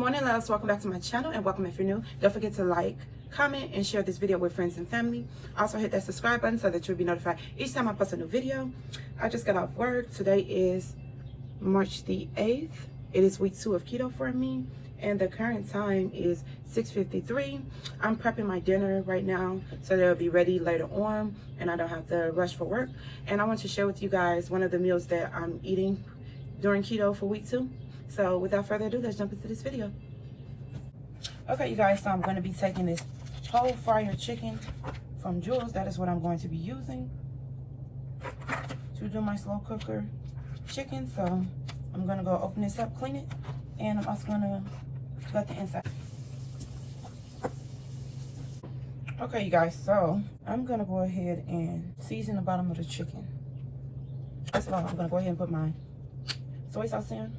morning, loves. Welcome back to my channel, and welcome if you're new. Don't forget to like, comment, and share this video with friends and family. Also hit that subscribe button so that you'll be notified each time I post a new video. I just got off work. Today is March the 8th. It is week 2 of keto for me, and the current time is 6:53. I'm prepping my dinner right now so that it'll be ready later on and I don't have to rush for work. And I want to share with you guys one of the meals that I'm eating during keto for week 2. So without further ado, let's jump into this video. Okay, you guys, so I'm going to be taking this whole fryer chicken from Jules. That is what I'm going to be using to do my slow cooker chicken. So I'm going to go open this up, clean it, and I'm also going to gut the inside. Okay, you guys, so I'm going to go ahead and season the bottom of the chicken. First of all, I'm going to go ahead and put my soy sauce in.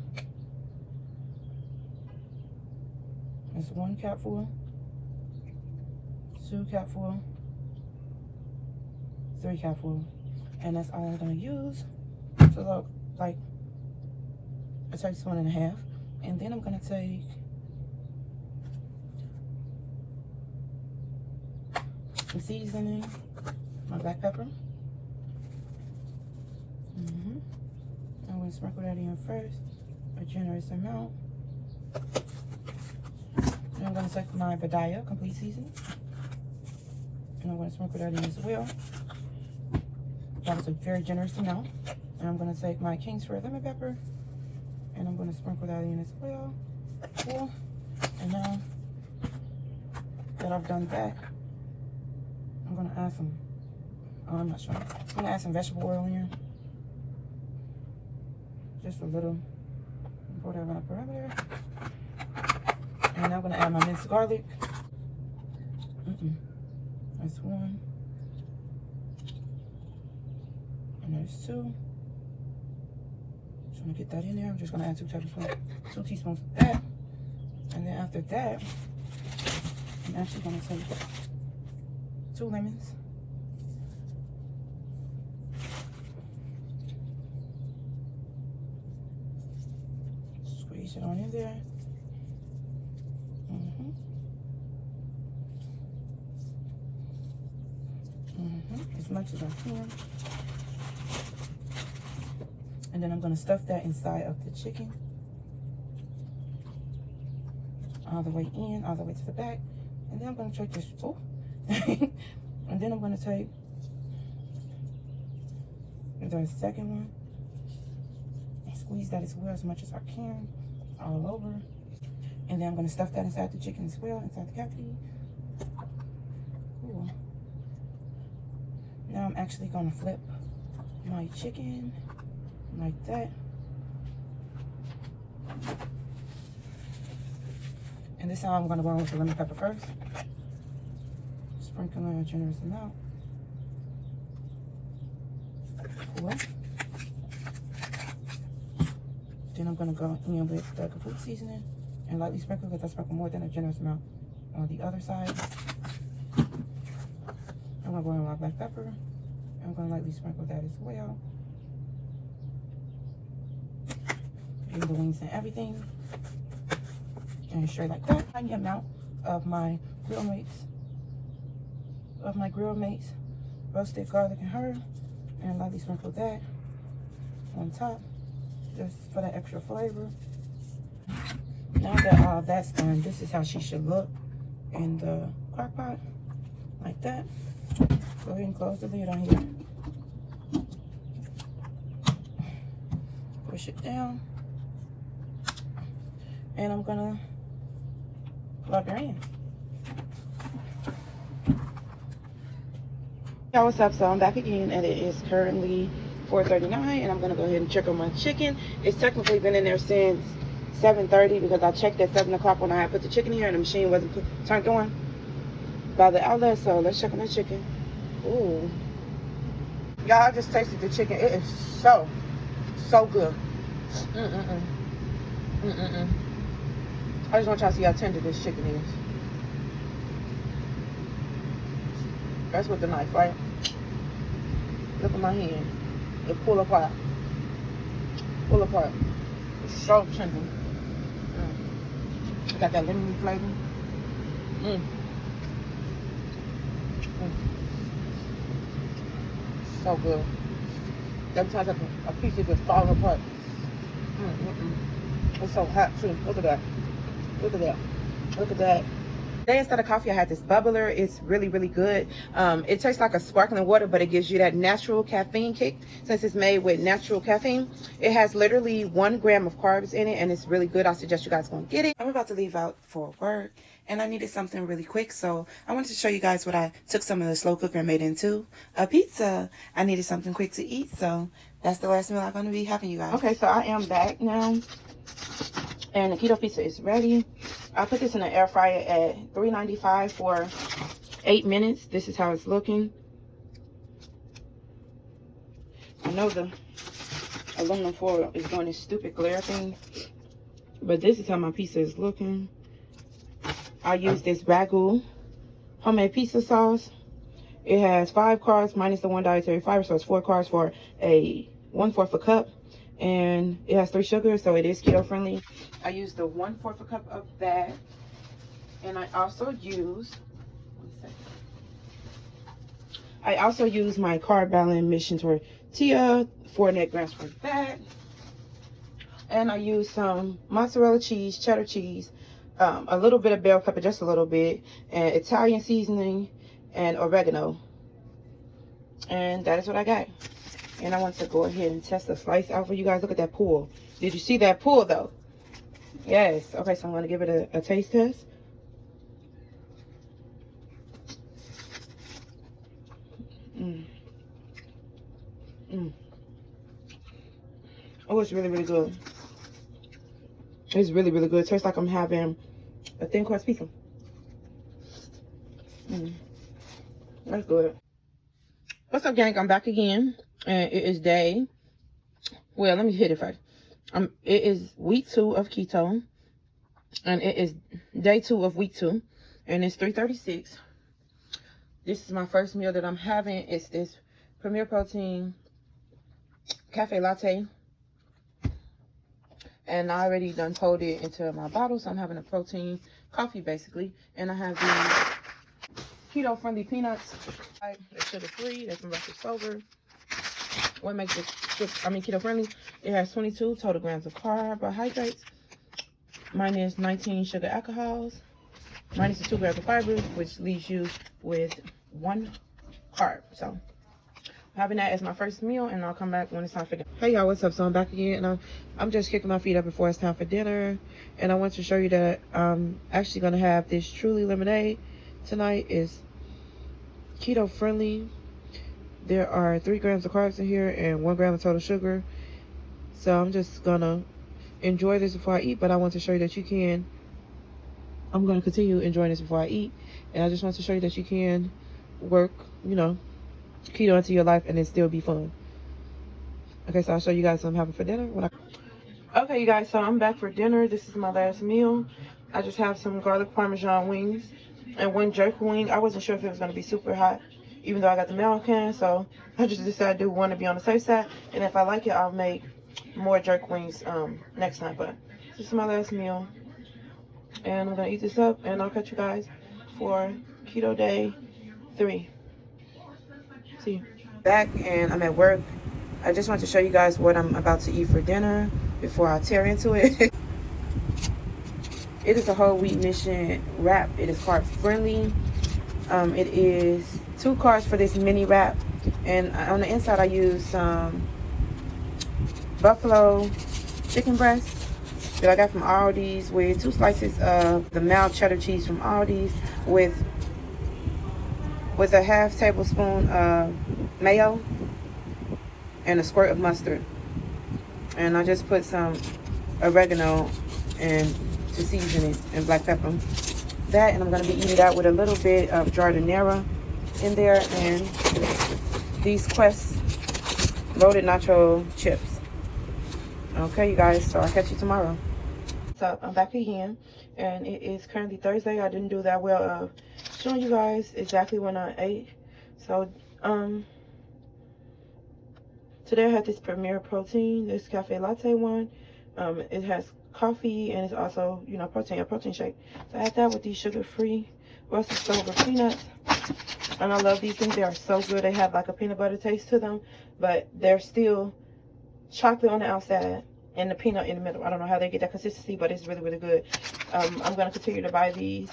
It's 1 cupful, 2 cupful, 3 cupful, and that's all I'm gonna use. So look, like a tablespoon and a half, and then I'm gonna take some seasoning, my black pepper. I'm gonna sprinkle that in first, a generous amount. I'm going to take my baddieonabudget complete seasoning, and I'm going to sprinkle that in as well. That was a very generous amount. And I'm going to take my King's Red lemon pepper, and I'm going to sprinkle that in as well. Cool. And now that I've done that, I'm going to add some, I'm not sure. I'm going to add some vegetable oil in here. Just a little. Pour that around the perimeter. And I'm going to add my minced garlic. That's 1. And there's 2. Just want to get that in there. I'm just going to add 2 teaspoons of that. And then after that, I'm actually going to take 2 lemons. Squeeze it on in there. As much as I can. And then I'm going to stuff that inside of the chicken. All the way in, all the way to the back. And then I'm going to take this, and then I'm going to take the second one and squeeze that as well as much as I can all over. And then I'm going to stuff that inside the chicken as well, inside the cavity. Cool. Now I'm actually going to flip my chicken like that. And this time I'm going to go in with the lemon pepper first. Sprinkle in a generous amount. Cool. Then I'm going to go in with the complete seasoning and lightly sprinkle, because I sprinkle more than a generous amount on the other side. I'm going to go in with my black pepper. I'm going to lightly sprinkle that as well. Do the wings and everything. And straight like that. Tiny amount of my grill mates, roasted garlic and herb. And lightly sprinkle that on top, just for that extra flavor. Now that all that's done, this is how she should look in the crock pot, like that. Go ahead and close the lid on here. Push it down. And I'm gonna plug her in. Y'all, what's up? So I'm back again, and it is currently 4:39, and I'm gonna go ahead and check on my chicken. It's technically been in there since 7:30 because I checked at 7 o'clock when I had put the chicken here and the machine wasn't turned on by the outlet. So let's check on that chicken. Ooh. Y'all, I just tasted the chicken. It is so good. I just want y'all to see how tender this chicken is. That's with the knife, right? Look at my hand. It pull apart. It's so tender. Got that lemon flavor. Mm. So good. Every time a piece is just falling apart. It's so hot too. Look at that. Look at that. Look at that. Today instead of coffee I had this bubbler. It's really good. It tastes like a sparkling water, but it gives you that natural caffeine kick. Since it's made with natural caffeine, it has literally 1 gram of carbs in it, and it's really good. I suggest you guys go and get it. I'm about to leave out for work, and I needed something really quick, so I wanted to show you guys what I took some of the slow cooker and made into a pizza. I needed something quick to eat, so that's the last meal I'm going to be having, you guys. Okay, so I am back now, and the keto pizza is ready. I put this in the air fryer at 395 for 8 minutes. This is how it's looking. I know the aluminum foil is doing this stupid glare thing, but this is how my pizza is looking. I use this ragu homemade pizza sauce. It has 5 carbs minus the 1 dietary fiber, so it's 4 carbs for a 1/4 a cup. And it has 3 sugars, so it is keto friendly. I use the 1/4 a cup of that, and I also use my carb balance mission tortilla, 4 net grams for that. And I use some mozzarella cheese, cheddar cheese, a little bit of bell pepper, just a little bit, and Italian seasoning and oregano. And that is what I got. And I want to go ahead and test the slice out for you guys. Look at that pull. Did you see that pull though? Yes. Okay, so I'm going to give it a taste test. Oh, it's really good. It's really good. It tastes like I'm having a thin crust pizza. That's good. What's up, gang? I'm back again. And it is well, let me hit it first. It is week 2 of keto, and it is day 2 of week 2, and it's 3:36. This is my first meal that I'm having. It's this Premier Protein cafe latte, and I already done poured it into my bottle, so I'm having a protein coffee basically. And I have these keto friendly peanuts. They're sugar free. They can rest it sober. What makes it keto friendly? It has 22 total grams of carbohydrates, minus 19 sugar alcohols, minus the 2 grams of fiber, which leaves you with 1 carb. So I'm having that as my first meal, and I'll come back when it's time for dinner. Hey y'all, what's up? So I'm back again, and I'm just kicking my feet up before it's time for dinner. And I want to show you that I'm actually gonna have this Truly lemonade tonight. It's keto friendly. There are 3 grams of carbs in here and 1 gram of total sugar. So I'm just gonna enjoy this before I eat, but I want to show you that you can. I'm gonna continue enjoying this before I eat, and I just want to show you that you can work, you know, keto into your life and it still be fun. Okay, so I'll show you guys what I'm having for dinner. Okay, you guys, so I'm back for dinner. This is my last meal. I just have some garlic parmesan wings and 1 jerky wing. I wasn't sure if it was gonna be super hot, even though I got the mayo can, so I just decided to want to be on the safe side. And if I like it, I'll make more jerk wings next time. But this is my last meal, and I'm gonna eat this up, and I'll catch you guys for keto day 3. See you. Back, and I'm at work. I just want to show you guys what I'm about to eat for dinner before I tear into it. It is a whole wheat mission wrap. It is carb friendly. It is 2 carbs for this mini wrap, and on the inside I use some buffalo chicken breast that I got from Aldi's, with 2 slices of the mild cheddar cheese from Aldi's, with a ½ tablespoon of mayo and a squirt of mustard. And I just put some oregano and to season it, and black pepper. That, and I'm gonna be eating that with a little bit of giardiniera in there, and these Quest loaded nacho chips. Okay, you guys, so I'll catch you tomorrow. So I'm back again, and it is currently Thursday. I didn't do that well of showing you guys exactly when I ate. So today I had this Premier Protein, this cafe latte one. It has coffee, and it's also, you know, a protein shake. So I had that with these sugar-free roasted silver peanuts. And I love these things. They are so good. They have like a peanut butter taste to them, but they're still chocolate on the outside and the peanut in the middle. I don't know how they get that consistency, but it's really, really good. I'm going to continue to buy these.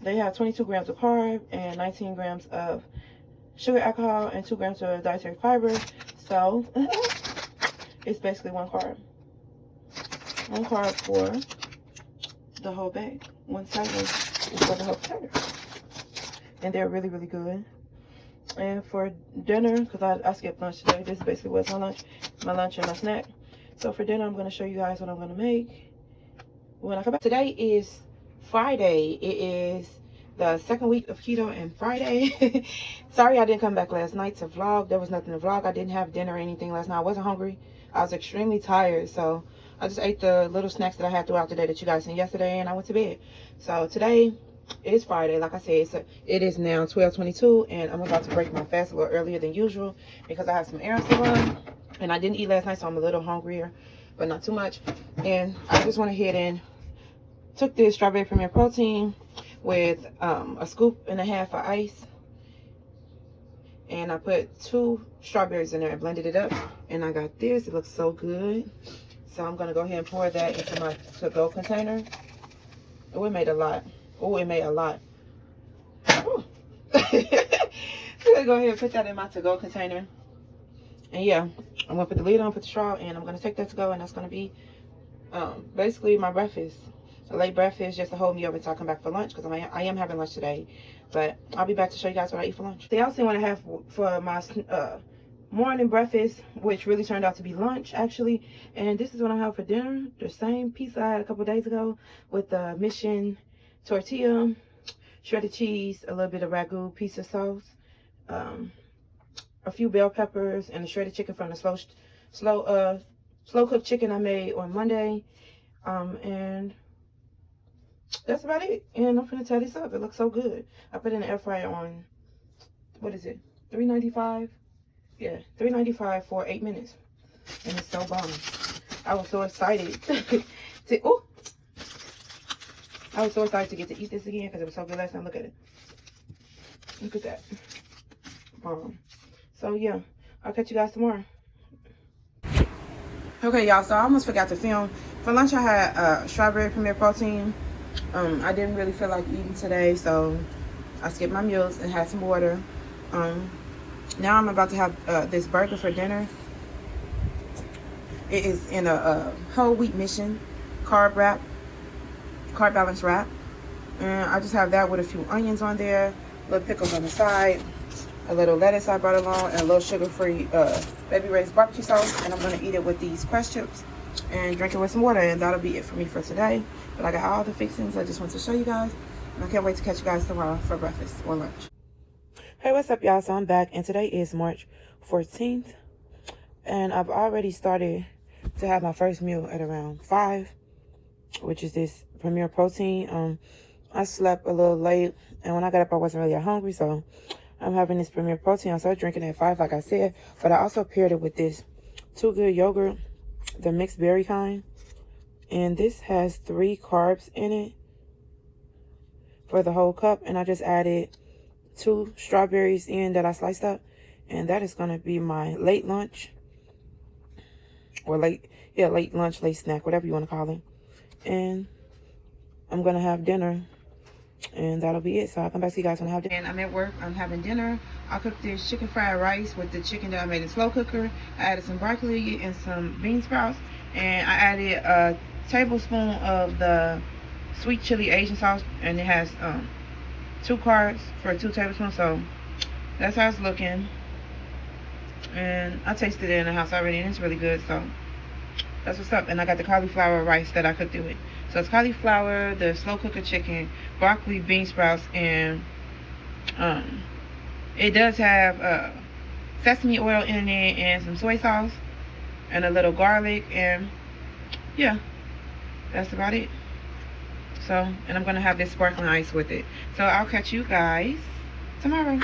They have 22 grams of carb and 19 grams of sugar, alcohol, and 2 grams of dietary fiber. So it's basically one carb for the whole bag. One serving is for the whole container. And they're really, really good. And for dinner, because I skipped lunch today, this basically was my lunch and my snack. So for dinner, I'm going to show you guys what I'm going to make when I come back. Today is Friday. It is the second week of keto and Friday. Sorry I didn't come back last night to vlog. There was nothing to vlog. I didn't have dinner or anything last night. I wasn't hungry. I was extremely tired, so I just ate the little snacks that I had throughout the day that you guys seen yesterday, and I went to bed. So today is Friday. Like I said, it is now 12:22, and I'm about to break my fast a little earlier than usual because I have some errands to run, and I didn't eat last night, so I'm a little hungrier, but not too much. And I just went ahead and took this strawberry premier protein with a scoop and a half of ice, and I put 2 strawberries in there and blended it up, and I got this. It looks so good. So I'm gonna go ahead and pour that into my to-go container. Oh, it made a lot. Oh, it made a lot. I'm gonna go ahead and put that in my to-go container. And yeah, I'm gonna put the lid on, put the straw, and I'm gonna take that to go, and that's gonna be basically my breakfast. A late breakfast just to hold me over until I come back for lunch, because I am having lunch today. But I'll be back to show you guys what I eat for lunch. The other thing I have for my morning breakfast, which really turned out to be lunch actually, and this is what I have for dinner. The same pizza I had a couple days ago with the mission tortilla, shredded cheese, a little bit of ragu pizza sauce, a few bell peppers, and the shredded chicken from the slow cooked chicken I made on Monday. And that's about it. And I'm gonna tear this up. It looks so good. I put it in the air fryer on, what is it, 395? Yeah, 395 for 8 minutes, and it's so bomb. I was so excited I was so excited to get to eat this again because it was so good last time. Look at it. Look at that. Bomb. So yeah, I'll catch you guys tomorrow. Okay, y'all. So I almost forgot to film. For lunch, I had strawberry premier protein. I didn't really feel like eating today, so I skipped my meals and had some water. Now I'm about to have this burger for dinner. It is in a whole wheat mission carb balance wrap, and I just have that with a few onions on there, little pickles on the side, a little lettuce I brought along, and a little sugar-free baby Ray's barbecue sauce. And I'm gonna eat it with these Quest chips and drink it with some water, and that'll be it for me for today. But I got all the fixings I just want to show you guys, and I can't wait to catch you guys tomorrow for breakfast or lunch. Hey, what's up, y'all? So I'm back, and today is March 14th, and I've already started to have my first meal at around 5, which is this premier protein. I slept a little late, and when I got up I wasn't really hungry, so I'm having this premier protein. I started drinking at 5 like I said, but I also paired it with this Too Good yogurt, the mixed berry kind, and this has 3 carbs in it for the whole cup, and I just added 2 strawberries in that I sliced up, and that is going to be my late lunch, or late lunch, late snack, whatever you want to call it. And I'm going to have dinner, and that'll be it. So I'll come back to you guys when I have dinner. And I'm at work. I'm having dinner. I cooked this chicken fried rice with the chicken that I made in slow cooker. I added some broccoli and some bean sprouts, and I added a tablespoon of the sweet chili Asian sauce, and it has 2 carbs for 2 tablespoons. So that's how it's looking, and I tasted it in the house already, and it's really good. So that's what's up. And I got the cauliflower rice that I cooked it with. So it's cauliflower, the slow cooker chicken, broccoli, bean sprouts, and it does have sesame oil in it, and some soy sauce, and a little garlic, and yeah, that's about it. So, and I'm gonna have this sparkling ice with it. So I'll catch you guys tomorrow.